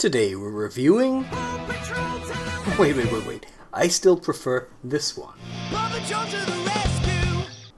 Today we're reviewing... Wait. I still prefer this one.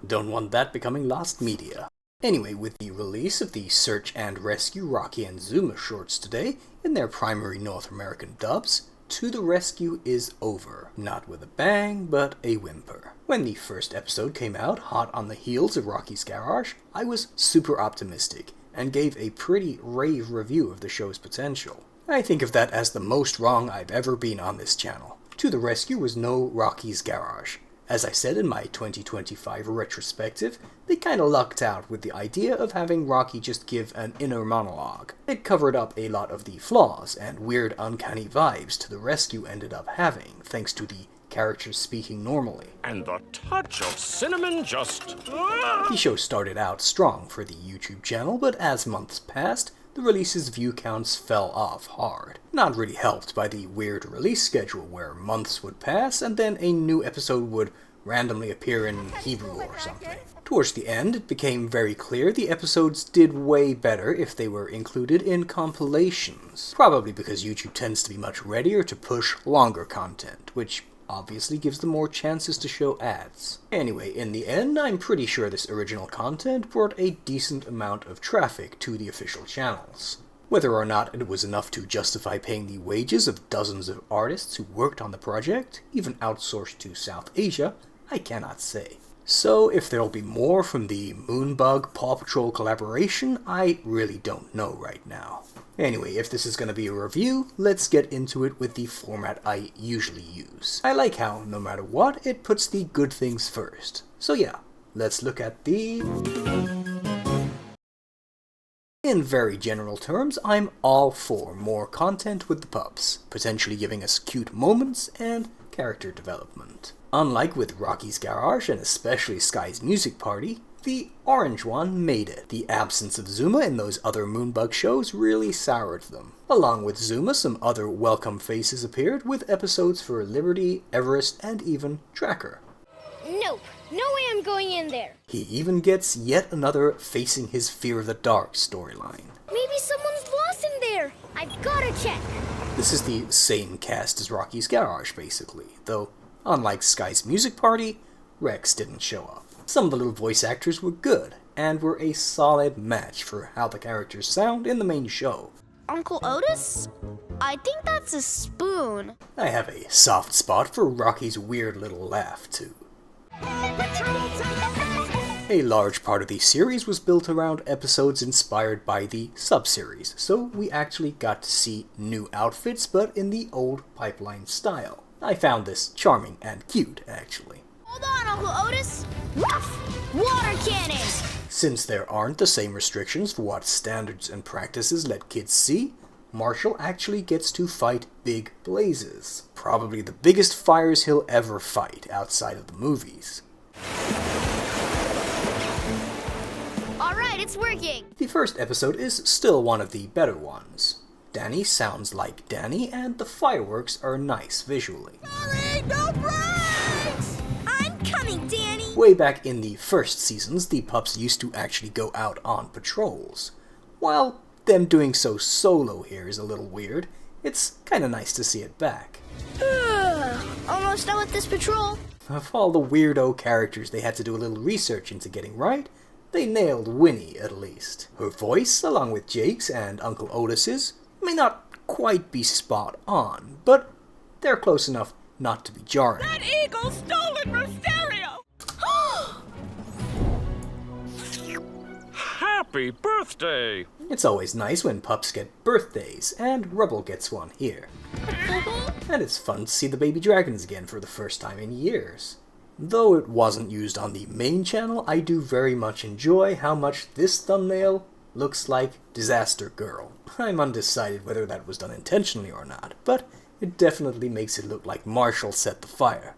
Don't want that becoming lost media. Anyway, with the release of the Search and Rescue Rocky and Zuma shorts today, in their primary North American dubs, To the Rescue is over. Not with a bang, but a whimper. When the first episode came out, hot on the heels of Rocky's Garage, I was super optimistic, and gave a pretty rave review of the show's potential. I think of that as the most wrong I've ever been on this channel. To the Rescue was no Rocky's Garage. As I said in my 2025 retrospective, they kinda lucked out with the idea of having Rocky just give an inner monologue. It covered up a lot of the flaws and weird uncanny vibes To the Rescue ended up having, thanks to the characters speaking normally. And the touch of cinnamon just... The show started out strong for the YouTube channel, but as months passed, the release's view counts fell off hard. Not really helped by the weird release schedule where months would pass and then a new episode would randomly appear in Hebrew or something. Towards the end, it became very clear the episodes did way better if they were included in compilations. Probably because YouTube tends to be much readier to push longer content, which obviously gives them more chances to show ads. Anyway, in the end, I'm pretty sure this original content brought a decent amount of traffic to the official channels. Whether or not it was enough to justify paying the wages of dozens of artists who worked on the project, even outsourced to South Asia, I cannot say. So if there'll be more from the Moonbug PAW Patrol collaboration, I really don't know right now. Anyway, if this is going to be a review, let's get into it with the format I usually use. I like how, no matter what, it puts the good things first. So yeah, let's look at the... In very general terms, I'm all for more content with the pups, potentially giving us cute moments and character development. Unlike with Rocky's Garage and especially Sky's Music Party, the orange one made it. The absence of Zuma in those other Moonbug shows really soured them. Along with Zuma, some other welcome faces appeared with episodes for Liberty, Everest, and even Tracker. Nope, no way I'm going in there. He even gets yet another Facing His Fear of the Dark storyline. Maybe someone's lost in there. I've gotta check. This is the same cast as Rocky's Garage, basically, though unlike Sky's Music Party, Rex didn't show up. Some of the little voice actors were good, and were a solid match for how the characters sound in the main show. Uncle Otis? I think that's a spoon. I have a soft spot for Rocky's weird little laugh, too. A large part of the series was built around episodes inspired by the sub-series, so we actually got to see new outfits, but in the old Pipeline style. I found this charming and cute, actually. Hold on, Uncle Otis! Ruff! Water cannons! Since there aren't the same restrictions for what standards and practices let kids see, Marshall actually gets to fight big blazes. Probably the biggest fires he'll ever fight outside of the movies. Alright, it's working! The first episode is still one of the better ones. Danny sounds like Danny, and the fireworks are nice visually. Sorry, no brakes! I'm coming, Danny! Way back in the first seasons, the pups used to actually go out on patrols. While them doing so solo here is a little weird, it's kinda nice to see it back. Almost done with this patrol. Of all the weirdo characters they had to do a little research into getting right, they nailed Winnie at least. Her voice, along with Jake's and Uncle Otis's, may not quite be spot on, but they're close enough not to be jarring. That eagle stole it from stereo! Happy birthday! It's always nice when pups get birthdays, and Rubble gets one here. And it's fun to see the baby dragons again for the first time in years. Though it wasn't used on the main channel, I do very much enjoy how much this thumbnail looks like Disaster Girl. I'm undecided whether that was done intentionally or not, but it definitely makes it look like Marshall set the fire.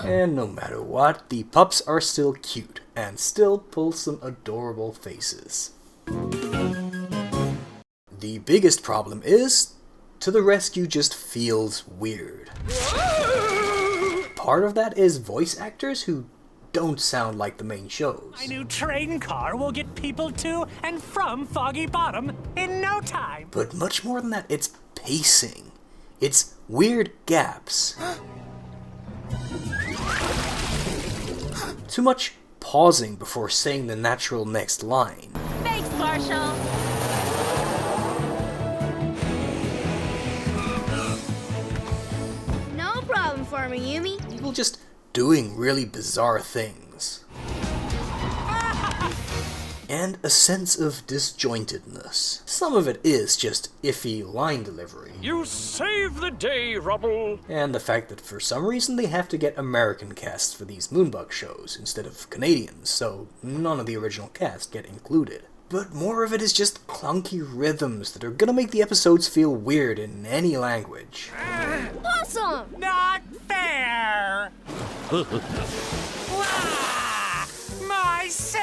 And no matter what, the pups are still cute, and still pull some adorable faces. The biggest problem is, To the Rescue just feels weird. Part of that is voice actors who don't sound like the main shows. My new train car will get people to and from Foggy Bottom in no time. But much more than that, it's pacing. It's weird gaps. Too much pausing before saying the natural next line. Thanks, Marshall. No problem for me, Yumi. People just doing really bizarre things. And a sense of disjointedness. Some of it is just iffy line delivery. You save the day, Rubble. And the fact that for some reason they have to get American casts for these Moonbug shows instead of Canadians, so none of the original cast get included. But more of it is just clunky rhythms that are gonna make the episodes feel weird in any language. Awesome! Not fair! My suit!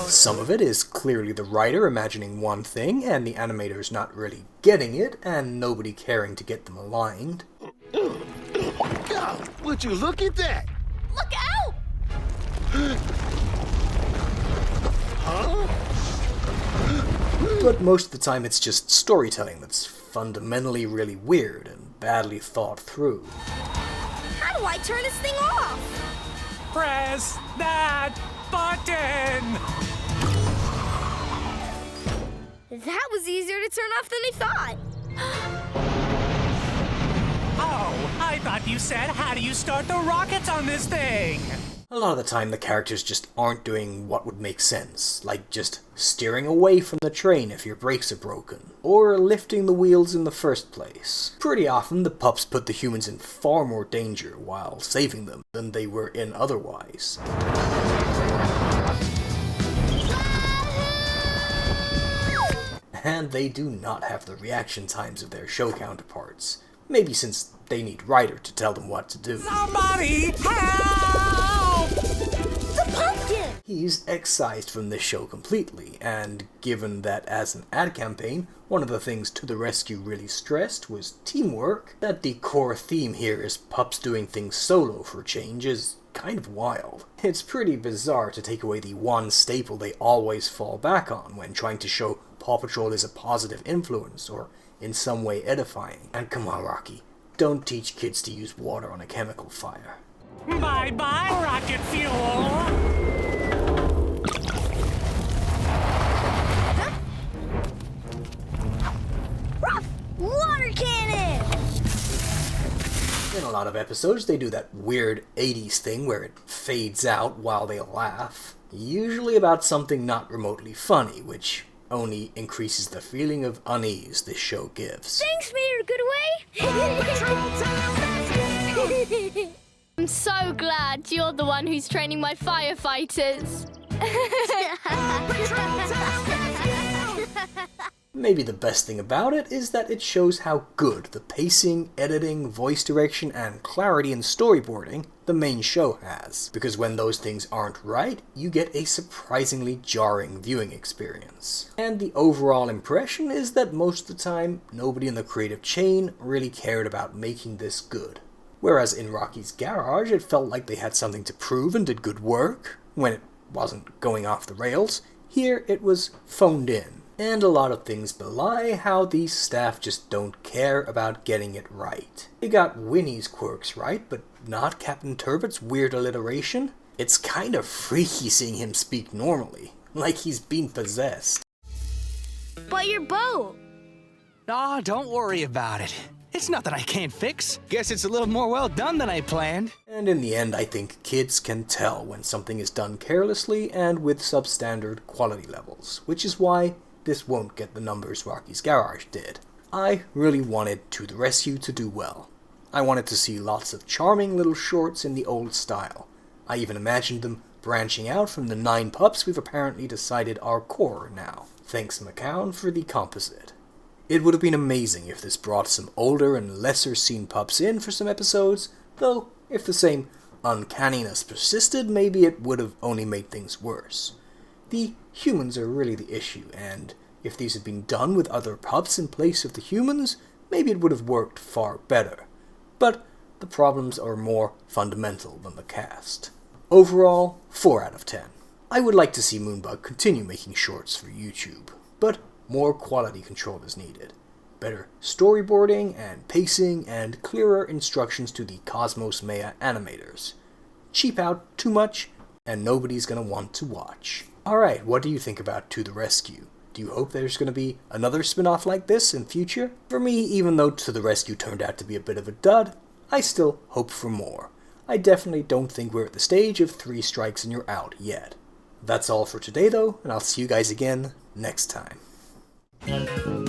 Some of it is clearly the writer imagining one thing and the animators not really getting it and nobody caring to get them aligned. God, would you look at that? Look out! But most of the time it's just storytelling that's fundamentally really weird and badly thought through. How do I turn this thing off? Press that button! That was easier to turn off than I thought. Oh, I thought you said, how do you start the rockets on this thing? A lot of the time the characters just aren't doing what would make sense, like just steering away from the train if your brakes are broken, or lifting the wheels in the first place. Pretty often the pups put the humans in far more danger while saving them than they were in otherwise. And they do not have the reaction times of their show counterparts. Maybe since they need Ryder to tell them what to do. Somebody help! The pumpkin! He's excised from this show completely, and given that as an ad campaign, one of the things To the Rescue really stressed was teamwork, that the core theme here is pups doing things solo for a change is kind of wild. It's pretty bizarre to take away the one staple they always fall back on when trying to show Paw Patrol is a positive influence or in some way edifying. And come on, Rocky, don't teach kids to use water on a chemical fire. Bye-bye, rocket fuel! Ruff! Water cannon! In a lot of episodes, they do that weird 80s thing where it fades out while they laugh. Usually about something not remotely funny, which only increases the feeling of unease this show gives. Thanks, Mayor Goodway! I'm so glad you're the one who's training my firefighters. Maybe the best thing about it is that it shows how good the pacing, editing, voice direction, and clarity in storyboarding the main show has. Because when those things aren't right, you get a surprisingly jarring viewing experience. And the overall impression is that most of the time, nobody in the creative chain really cared about making this good. Whereas in Rocky's Garage, it felt like they had something to prove and did good work, when it wasn't going off the rails. Here, it was phoned in. And a lot of things belie how these staff just don't care about getting it right. They got Winnie's quirks right, but not Captain Turbot's weird alliteration. It's kind of freaky seeing him speak normally, like he's been possessed. But your boat! Aw, don't worry about it. It's nothing I can't fix. Guess it's a little more well done than I planned. And in the end, I think kids can tell when something is done carelessly and with substandard quality levels, which is why this won't get the numbers Rocky's Garage did. I really wanted To the Rescue to do well. I wanted to see lots of charming little shorts in the old style. I even imagined them branching out from the 9 pups we've apparently decided are core now. Thanks McCown for the composite. It would have been amazing if this brought some older and lesser seen pups in for some episodes, though if the same uncanniness persisted, maybe it would have only made things worse. The humans are really the issue, and if these had been done with other pups in place of the humans, maybe it would have worked far better. But the problems are more fundamental than the cast. Overall, 4 out of 10. I would like to see Moonbug continue making shorts for YouTube, but more quality control is needed. Better storyboarding and pacing and clearer instructions to the Cosmos Maya animators. Cheap out too much and nobody's gonna want to watch. Alright, what do you think about To the Rescue? Do you hope there's gonna be another spin-off like this in future? For me, even though To the Rescue turned out to be a bit of a dud, I still hope for more. I definitely don't think we're at the stage of 3 strikes and you're out yet. That's all for today though, and I'll see you guys again next time.